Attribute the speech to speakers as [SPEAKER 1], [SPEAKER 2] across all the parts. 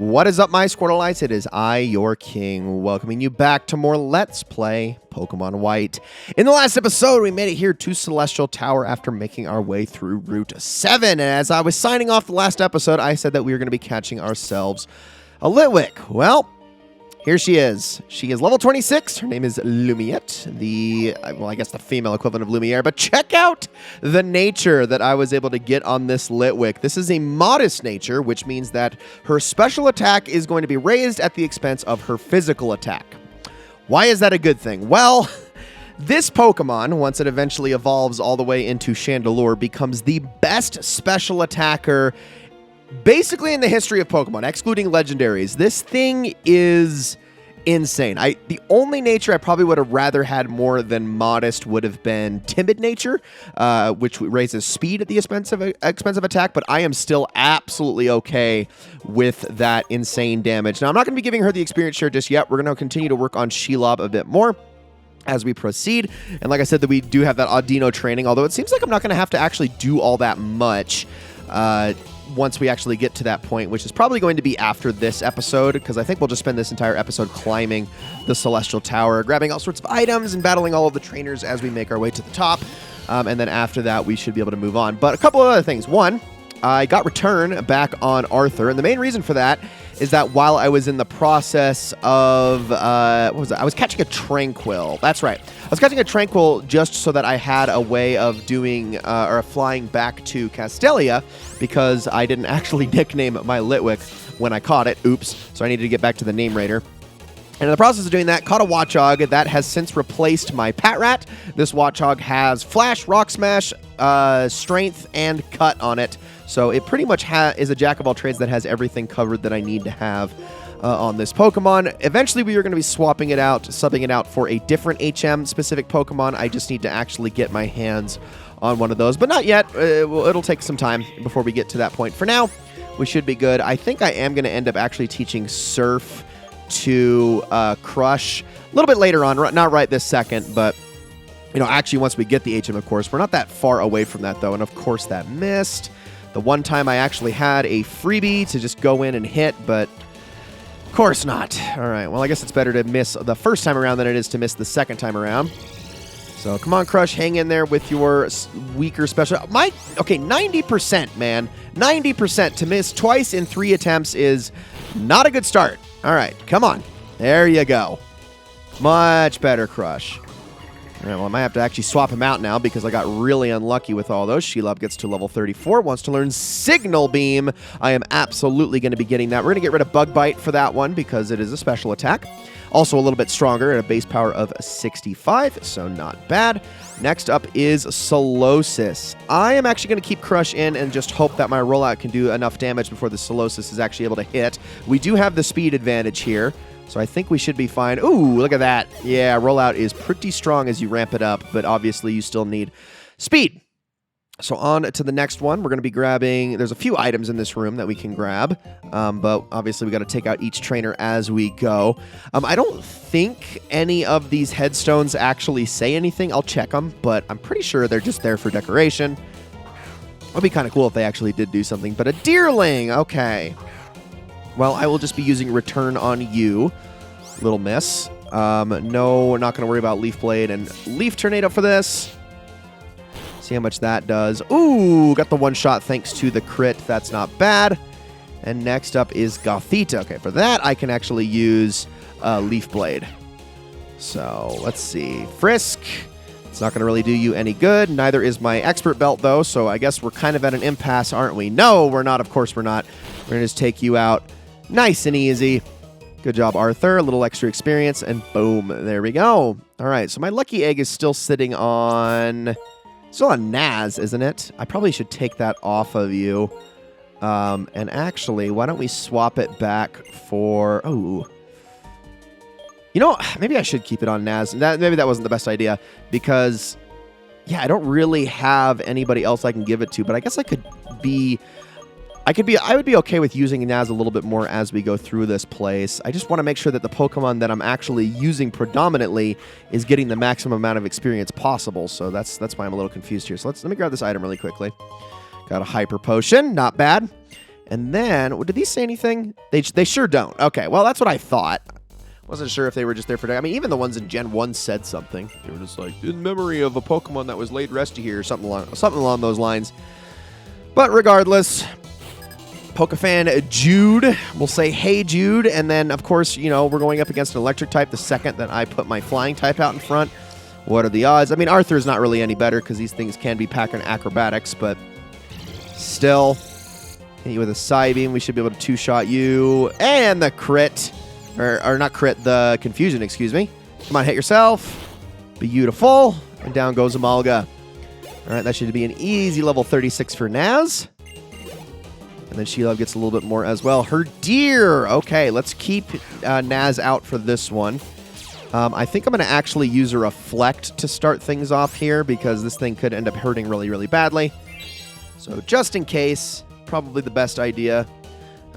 [SPEAKER 1] What is up, my Squirtleites? It is I, your king, welcoming you back to more Let's Play Pokemon White. In the last episode, we made it here to Celestial Tower after making our way through Route 7. And as I was signing off the last episode, I said that we were going to be catching ourselves a Litwick. Well, here she is. She is level 26. Her name is Lumiette, I guess the female equivalent of Lumiere. But check out the nature that I was able to get on this Litwick. This is a modest nature, which means that her special attack is going to be raised at the expense of her physical attack. Why is that a good thing? Well, this Pokemon, once it eventually evolves all the way into Chandelure, becomes the best special attacker basically in the history of Pokemon, excluding legendaries. This thing is insane. The only nature I probably would have rather had more than modest would have been timid nature, which raises speed at the expense of attack, but I am still absolutely okay with that insane damage. Now, I'm not going to be giving her the experience share just yet. We're going to continue to work on Shelob a bit more as we proceed. And like I said, that we do have that Audino training, although it seems like I'm not going to have to actually do all that much once we actually get to that point, which is probably going to be after this episode, because I think we'll just spend this entire episode climbing the Celestial Tower, grabbing all sorts of items and battling all of the trainers as we make our way to the top. And then after that, we should be able to move on. But a couple of other things. One, I got return back on Arthur, and the main reason for that is that while I was in the process of, what was that? I was catching a Tranquil. That's right. I was catching a Tranquil just so that I had a way of doing, or flying back to Castelia, because I didn't actually nickname my Litwick when I caught it. Oops. So I needed to get back to the name raider. And in the process of doing that, caught a Watchog that has since replaced my Patrat. This Watchog has Flash, Rock Smash, Strength, and Cut on it. So it pretty much is a jack of all trades that has everything covered that I need to have on this Pokemon. Eventually, we are going to be swapping it out, subbing it out for a different HM-specific Pokemon. I just need to actually get my hands on one of those, but not yet. It'll take some time before we get to that point. For now, we should be good. I think I am going to end up actually teaching Surf to Crush a little bit later on, not right this second, but actually once we get the HM, of course. We're not that far away from that, though, and of course that missed. The one time I actually had a freebie to just go in and hit, but of course not. All right, well, I guess it's better to miss the first time around than it is to miss the second time around. So come on, Crush, hang in there with your weaker special. Okay, 90%, man. 90% to miss twice in 3 attempts is not a good start. All right, come on. There you go. Much better, Crush. All right, well, I might have to actually swap him out now because I got really unlucky with all those. Shelob gets to level 34, wants to learn Signal Beam. I am absolutely going to be getting that. We're going to get rid of Bug Bite for that one because it is a special attack. Also a little bit stronger at a base power of 65, so not bad. Next up is Solosis. I am actually going to keep Crush in and just hope that my rollout can do enough damage before the Solosis is actually able to hit. We do have the speed advantage here, so I think we should be fine. Ooh, look at that. Yeah, rollout is pretty strong as you ramp it up, but obviously you still need speed. So on to the next one. We're going to be grabbing... There's a few items in this room that we can grab, but obviously we got to take out each trainer as we go. I don't think any of these headstones actually say anything. I'll check them, but I'm pretty sure they're just there for decoration. It would be kind of cool if they actually did do something, but a Deerling! Okay. Well, I will just be using Return on you, little miss. No, we're not going to worry about Leaf Blade and Leaf Tornado for this. See how much that does. Ooh, got the one shot thanks to the crit. That's not bad. And next up is Gothita. Okay, for that, I can actually use Leaf Blade. So, let's see. Frisk. It's not going to really do you any good. Neither is my Expert Belt, though, so I guess we're kind of at an impasse, aren't we? No, we're not. Of course we're not. We're going to just take you out nice and easy. Good job, Arthur. A little extra experience, and boom. There we go. All right, so my Lucky Egg is still sitting on... Still on Naz, isn't it? I probably should take that off of you. And actually, why don't we swap it back for... Oh. Maybe I should keep it on Naz. Maybe that wasn't the best idea. Because, yeah, I don't really have anybody else I can give it to. But I guess I would be okay with using Naz a little bit more as we go through this place. I just want to make sure that the Pokemon that I'm actually using predominantly is getting the maximum amount of experience possible. So that's why I'm a little confused here. So let me grab this item really quickly. Got a Hyper Potion, not bad. And then, did these say anything? They sure don't. Okay, well, that's what I thought. Wasn't sure if they were just there for... I mean, even the ones in Gen 1 said something. They were just like, in memory of a Pokemon that was laid rest here, or something along those lines. But regardless, Pokefan Jude will say, hey, Jude. And then, of course, you know, we're going up against an electric type the second that I put my flying type out in front. What are the odds? I mean, Arthur's not really any better because these things can be packing acrobatics, but still, hit you with a Psybeam. We should be able to two-shot you. And the crit. Or not crit, the confusion, excuse me. Come on, hit yourself. Beautiful. And down goes Amalga. All right, that should be an easy level 36 for Naz. And then Shelob gets a little bit more as well. Her deer. Okay, let's keep Naz out for this one. I think I'm going to actually use a Reflect to start things off here because this thing could end up hurting really, really badly. So just in case, probably the best idea.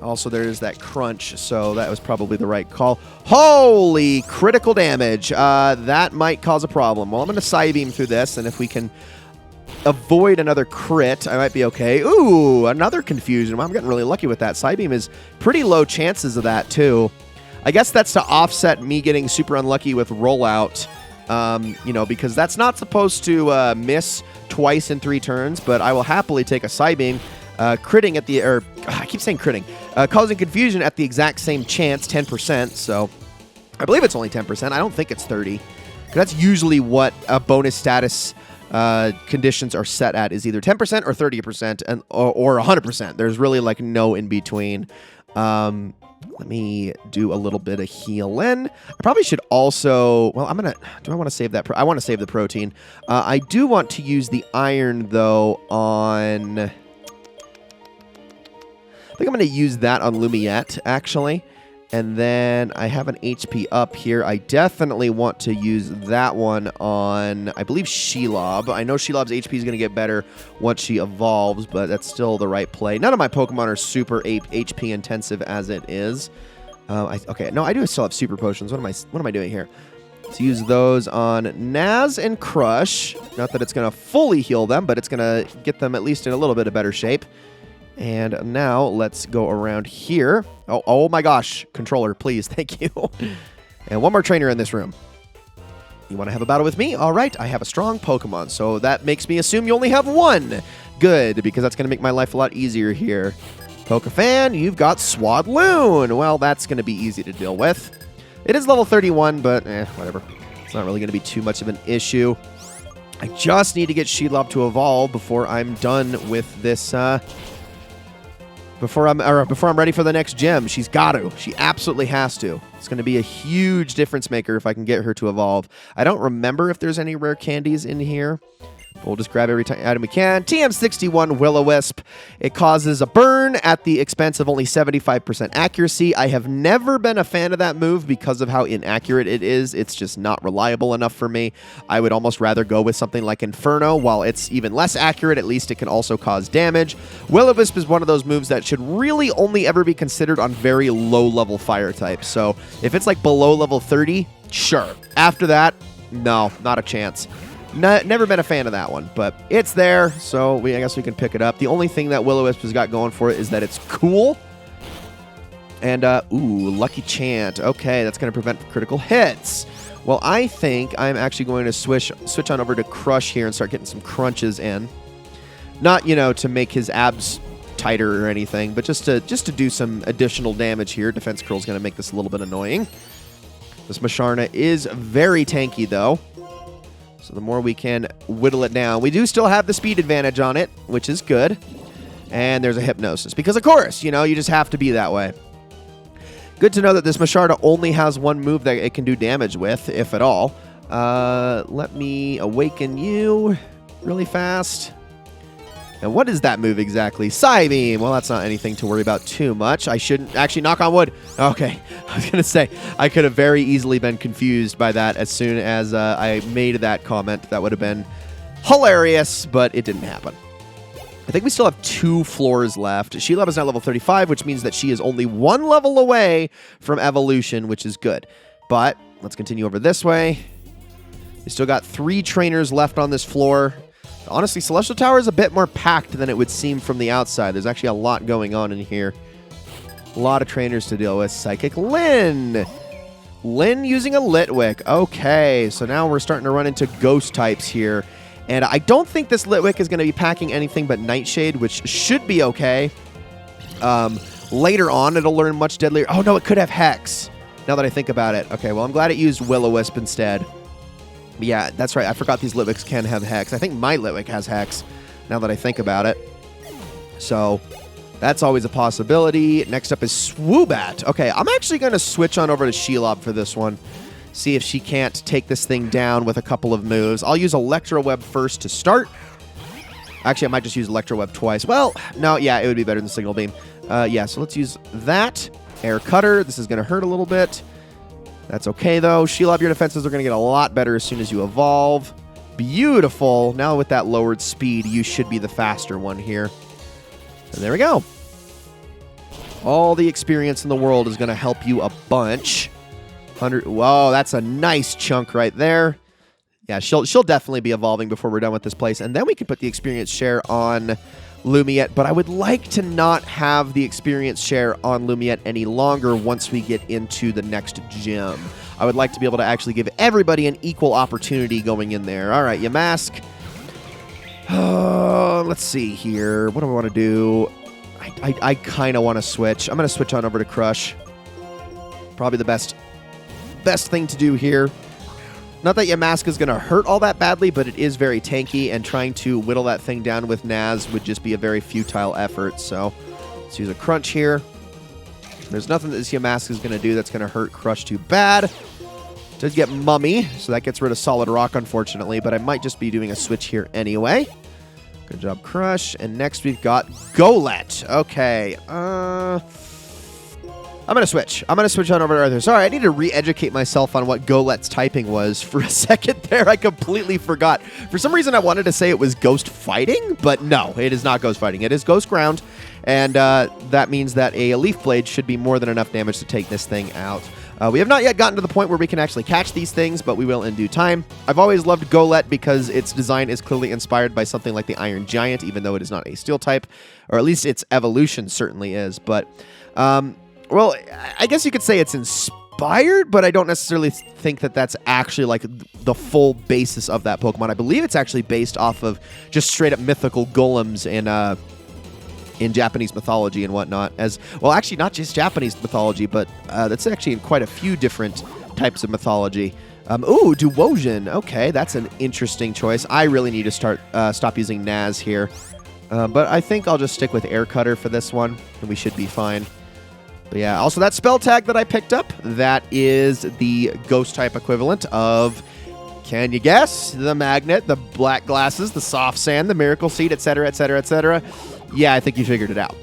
[SPEAKER 1] Also, there's that crunch, so that was probably the right call. Holy critical damage. That might cause a problem. Well, I'm going to Psybeam through this, and if we can avoid another crit, I might be okay. Ooh, another confusion. Well, I'm getting really lucky with that. Psybeam is pretty low chances of that, too. I guess that's to offset me getting super unlucky with Rollout, you know, because that's not supposed to miss twice in 3 turns, but I will happily take a Psybeam. Critting at the, I keep saying critting, causing confusion at the exact same chance, 10%, so I believe it's only 10%. I don't think it's 30. That's usually what bonus status conditions are set at, is either 10% or 30% and or 100%. There's really like no in between. Let me do a little bit of healing. I probably should also... Well, I'm going to... Do I want to save that? I want to save the protein. I do want to use the iron, though, on... I think I'm going to use that on Lumiette, actually. And then I have an HP up here. I definitely want to use that one on, I believe, Shelob. I know Shelob's HP is going to get better once she evolves, but that's still the right play. None of my Pokemon are super HP intensive as it is. Okay, no, I do still have Super Potions. What am I doing here? Let's use those on Naz and Crush. Not that it's going to fully heal them, but it's going to get them at least in a little bit of better shape. And now let's go around here. Oh my gosh. Controller, please. Thank you. And one more trainer in this room. You want to have a battle with me? All right. I have a strong Pokemon, so that makes me assume you only have one. Good, because that's going to make my life a lot easier here. Pokefan, you've got Swadloon. Well, that's going to be easy to deal with. It is level 31, but whatever. It's not really going to be too much of an issue. I just need to get Shelob to evolve before I'm done with this... Before I'm ready for the next gym. She's got to. She absolutely has to. It's going to be a huge difference maker if I can get her to evolve. I don't remember if there's any rare candies in here. We'll just grab every item we can. TM61 Will-O-Wisp. It causes a burn at the expense of only 75% accuracy. I have never been a fan of that move because of how inaccurate it is. It's just not reliable enough for me. I would almost rather go with something like Inferno. While it's even less accurate, at least it can also cause damage. Will-O-Wisp is one of those moves that should really only ever be considered on very low-level fire types. So if it's like below level 30, sure. After that, no, not a chance. Never been a fan of that one, but it's there, so I guess we can pick it up. The only thing that Will-O-Wisp has got going for it is that it's cool. And, ooh, Lucky Chant. Okay, that's going to prevent critical hits. Well, I think I'm actually going to switch on over to Crush here and start getting some crunches in. Not, you know, to make his abs tighter or anything, but just to do some additional damage here. Defense Curl is going to make this a little bit annoying. This Masharna is very tanky, though. So the more we can whittle it down. We do still have the speed advantage on it, which is good. And there's a Hypnosis. Because, of course, you know, you just have to be that way. Good to know that this Masharda only has one move that it can do damage with, if at all. Let me awaken you really fast. And what is that move exactly? Psybeam. Well, that's not anything to worry about too much. I shouldn't actually knock on wood. Okay. I was going to say, I could have very easily been confused by that as soon as I made that comment. That would have been hilarious, but it didn't happen. I think we still have 2 floors left. Shelob is now level 35, which means that she is only 1 level away from evolution, which is good. But let's continue over this way. We still got 3 trainers left on this floor. Honestly, Celestial Tower is a bit more packed than it would seem from the outside. There's actually a lot going on in here. A lot of trainers to deal with. Psychic Lyn. Lyn using a Litwick. Okay, so now we're starting to run into ghost types here. And I don't think this Litwick is going to be packing anything but Nightshade, which should be okay. Later on, it'll learn much deadlier. Oh, no, it could have Hex, now that I think about it. Okay, well, I'm glad it used Will-O-Wisp instead. But yeah, that's right. I forgot these Litwicks can have Hex. I think my Litwick has Hex, now that I think about it. So that's always a possibility. Next up is Swoobat. Okay, I'm actually going to switch on over to Shelob for this one. See if she can't take this thing down with a couple of moves. I'll use Electro Web first to start. Actually, I might just use Electro Web twice. Well, no, yeah, it would be better than Signal Beam. Yeah, so let's use that. Air Cutter. This is going to hurt a little bit. That's okay, though. Shelob, your defenses are going to get a lot better as soon as you evolve. Beautiful. Now with that lowered speed, you should be the faster one here. And there we go. All the experience in the world is going to help you a bunch. 100. Whoa, that's a nice chunk right there. Yeah, she'll definitely be evolving before we're done with this place. And then we can put the experience share on Lumiette. But I would like to not have the experience share on Lumiette any longer once we get into the next gym. I would like to be able to actually give everybody an equal opportunity going in there. All right, Yamask. Let's see here. What do I want to do? I kind of want to switch. I'm going to switch on over to Crush. Probably the best thing to do here. Not that Yamask is going to hurt all that badly, but it is very tanky, and trying to whittle that thing down with Naz would just be a very futile effort. So let's use a Crunch here. There's nothing that this Yamask is going to do that's going to hurt Crush too bad. Does get Mummy, so that gets rid of Solid Rock, unfortunately, but I might just be doing a switch here anyway. Good job, Crush. And next we've got Golett. Okay. I'm going to switch. I'm going to switch on over to Arthur. Sorry, I need to re-educate myself on what Golett's typing was. For a second there, I completely forgot. For some reason, I wanted to say it was Ghost Fighting, but no, it is not Ghost Fighting. It is Ghost Ground, and that means that a Leaf Blade should be more than enough damage to take this thing out. We have not yet gotten to the point where we can actually catch these things, but we will in due time. I've always loved Golett because its design is clearly inspired by something like the Iron Giant, even though it is not a steel type, or at least its evolution certainly is. But, well, I guess you could say it's inspired, but I don't necessarily think that that's actually like the full basis of that Pokemon. I believe it's actually based off of just straight up mythical golems in Japanese mythology and whatnot. As well, actually not just Japanese mythology, but that's actually in quite a few different types of mythology. Ooh, Duosion. Okay, that's an interesting choice. I really need to stop using Naz here. But I think I'll just stick with Air Cutter for this one, and we should be fine. But yeah, also that spell tag that I picked up, that is the ghost type equivalent of, can you guess? The Magnet, the Black Glasses, the Soft Sand, the Miracle Seed, etc., etc., etc. Yeah, I think you figured it out.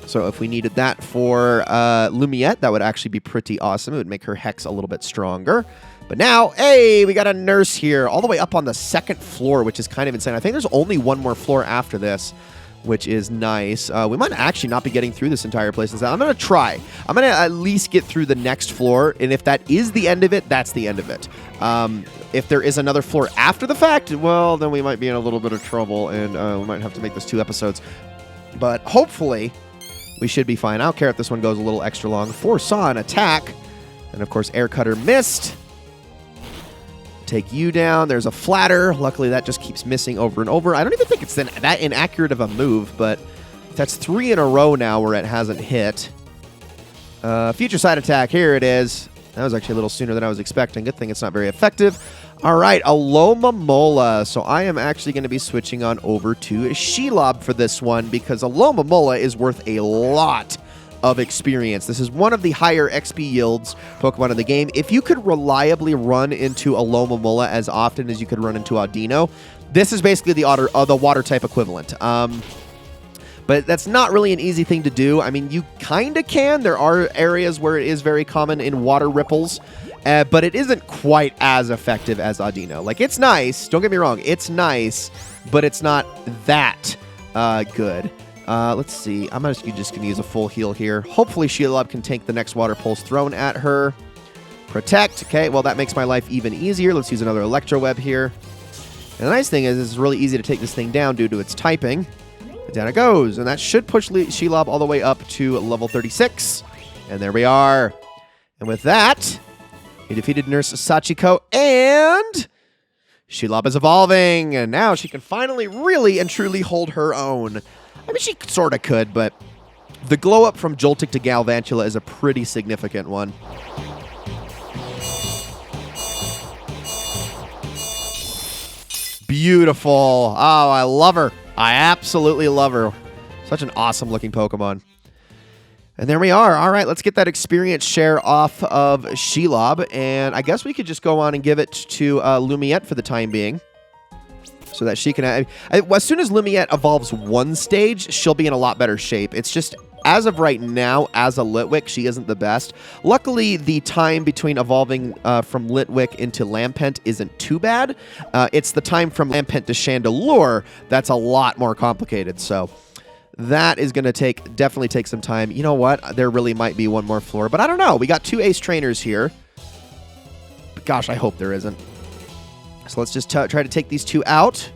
[SPEAKER 1] So if we needed that for Lumiette, that would actually be pretty awesome. It would make her Hex a little bit stronger. But now, hey, we got a Nurse here all the way up on the second floor, which is kind of insane. I think there's only one more floor after this, which is nice. We might actually not be getting through this entire place. I'm going to try. I'm going to at least get through the next floor, and if that is the end of it, that's the end of it. If there is another floor after the fact, well, then we might be in a little bit of trouble, and we might have to make this 2 episodes. But hopefully, we should be fine. I don't care if this one goes a little extra long. Foresaw an attack, and of course, Air Cutter missed. Take you down. There's a Flatter. Luckily, that just keeps missing over and over. I don't even think it's that inaccurate of a move, but that's 3 in a row now where it hasn't hit. Future Side Attack. Here it is. That was actually a little sooner than I was expecting. Good thing it's not very effective. All right, Alomomola. So I am actually going to be switching on over to Shelob for this one because Alomomola is worth a lot of experience. This is one of the higher XP yields Pokemon in the game. If you could reliably run into Alomomola as often as you could run into Audino, this is basically the water type equivalent. But that's not really an easy thing to do. I mean, you kind of can. There are areas where it is very common in water ripples, but it isn't quite as effective as Audino. Like, it's nice. Don't get me wrong. It's nice, but it's not that good. Let's see. I'm just going to use a full heal here. Hopefully, Shelob can tank the next Water Pulse thrown at her. Protect. Okay, well, that makes my life even easier. Let's use another Electro Web here. And the nice thing is it's really easy to take this thing down due to its typing. And down it goes. And that should push Shelob all the way up to level 36. And there we are. And with that, he defeated Nurse Sachiko, and Shelob is evolving. And now she can finally really and truly hold her own. I mean, she sort of could, but the glow up from Joltik to Galvantula is a pretty significant one. Beautiful. Oh, I love her. I absolutely love her. Such an awesome looking Pokemon. And there we are. All right, let's get that experience share off of Shelob. And I guess we could just go on and give it to Lumiette for the time being. So that she can... as soon as Lumiette evolves one stage, she'll be in a lot better shape. It's just, as of right now, as a Litwick, she isn't the best. Luckily, the time between evolving from Litwick into Lampent isn't too bad. It's the time from Lampent to Chandelure that's a lot more complicated. So that is going to definitely take some time. You know what? There really might be one more floor, but I don't know. We got 2 ace trainers here. But gosh, I hope there isn't. So let's just try to take these 2 out,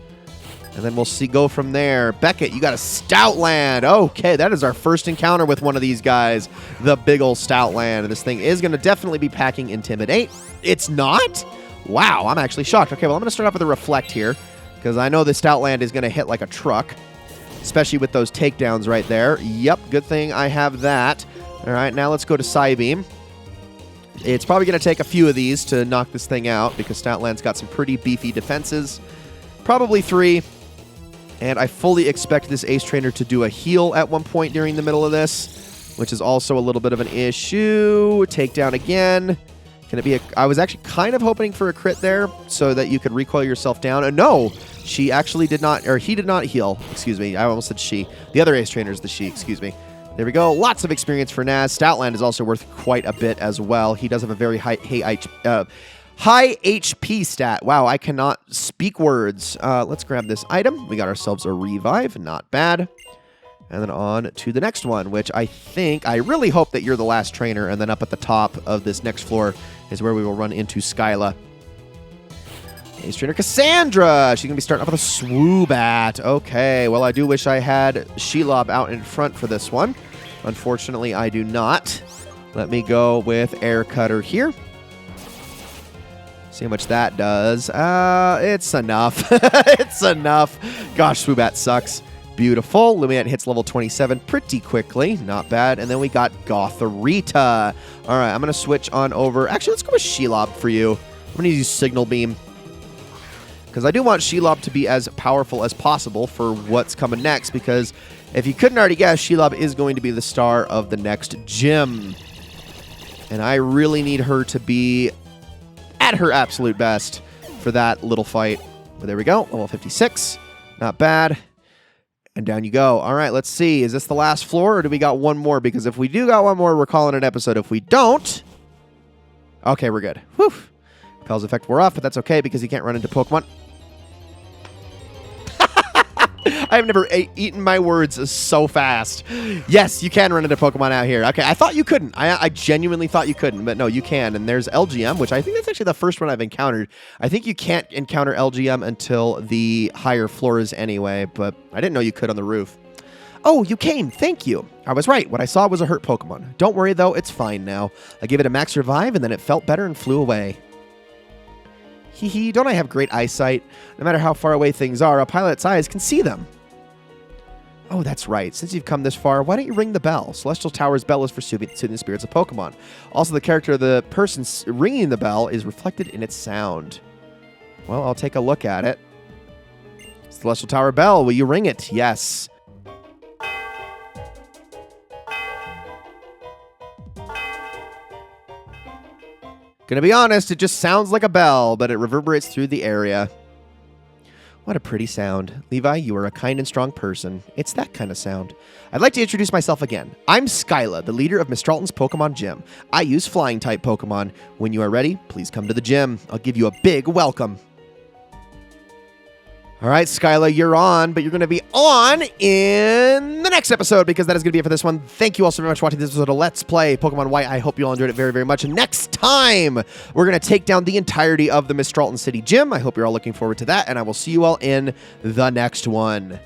[SPEAKER 1] and then we'll go from there. Beckett, you got a Stoutland. Okay, that is our first encounter with one of these guys, the big ol' Stoutland. And this thing is going to definitely be packing Intimidate. It's not? Wow, I'm actually shocked. Okay, well, I'm going to start off with a Reflect here, because I know the Stoutland is going to hit like a truck, especially with those takedowns right there. Yep, good thing I have that. All right, now let's go to Psybeam. It's probably going to take a few of these to knock this thing out because Stoutland's got some pretty beefy defenses. Probably 3. And I fully expect this Ace Trainer to do a heal at one point during the middle of this, which is also a little bit of an issue. Takedown again. Can it be I was actually kind of hoping for a crit there so that you could recoil yourself down. No, she actually did not, or he did not heal. Excuse me. I almost said she. The other Ace Trainer is the she. Excuse me. There we go. Lots of experience for Naz. Stoutland is also worth quite a bit as well. He does have a very high HP stat. Wow, I cannot speak words. Let's grab this item. We got ourselves a Revive. Not bad. And then on to the next one, which I really hope that you're the last trainer, and then up at the top of this next floor is where we will run into Skyla. Ace Trainer Cassandra. She's going to be starting off with a Swoobat. Okay, well, I do wish I had Shelob out in front for this one. Unfortunately, I do not. Let me go with Air Cutter here. See how much that does. It's enough. It's enough. Gosh, Swoobat sucks. Beautiful. Lumiette hits level 27 pretty quickly. Not bad. And then we got Gothorita. All right, I'm going to switch on over. Actually, let's go with Shelob for you. I'm going to use Signal Beam, because I do want Shelob to be as powerful as possible for what's coming next, because if you couldn't already guess, Shelob is going to be the star of the next gym. And I really need her to be at her absolute best for that little fight. But there we go, level 56. Not bad. And down you go. All right, let's see. Is this the last floor, or do we got one more? Because if we do got one more, we're calling it an episode. If we don't, okay, we're good. Whew. Pell's effect wore off, but that's okay because he can't run into Pokemon. I have never eaten my words so fast. Yes, you can run into Pokemon out here. Okay, I thought you couldn't. I genuinely thought you couldn't, but no, you can. And there's LGM, which I think that's actually the first one I've encountered. I think you can't encounter LGM until the higher floors anyway, but I didn't know you could on the roof. Oh, you came. Thank you. I was right. What I saw was a hurt Pokemon. Don't worry, though. It's fine now. I gave it a max revive, and then it felt better and flew away. Hee hee, don't I have great eyesight? No matter how far away things are, a pilot's eyes can see them. Oh, that's right. Since you've come this far, why don't you ring the bell? Celestial Tower's bell is for soothing the spirits of Pokemon. Also, the character of the person ringing the bell is reflected in its sound. Well, I'll take a look at it. Celestial Tower bell, will you ring it? Yes. Gonna be honest, it just sounds like a bell, but it reverberates through the area. What a pretty sound. Levi, you are a kind and strong person. It's that kind of sound. I'd like to introduce myself again. I'm Skyla, the leader of Mistralton's Pokemon Gym. I use Flying-type Pokemon. When you are ready, please come to the gym. I'll give you a big welcome. All right, Skyla, you're on, but you're going to be on in the next episode because that is going to be it for this one. Thank you all so very much for watching this episode of Let's Play Pokemon White. I hope you all enjoyed it very, very much. Next time, we're going to take down the entirety of the Mistralton City Gym. I hope you're all looking forward to that, and I will see you all in the next one.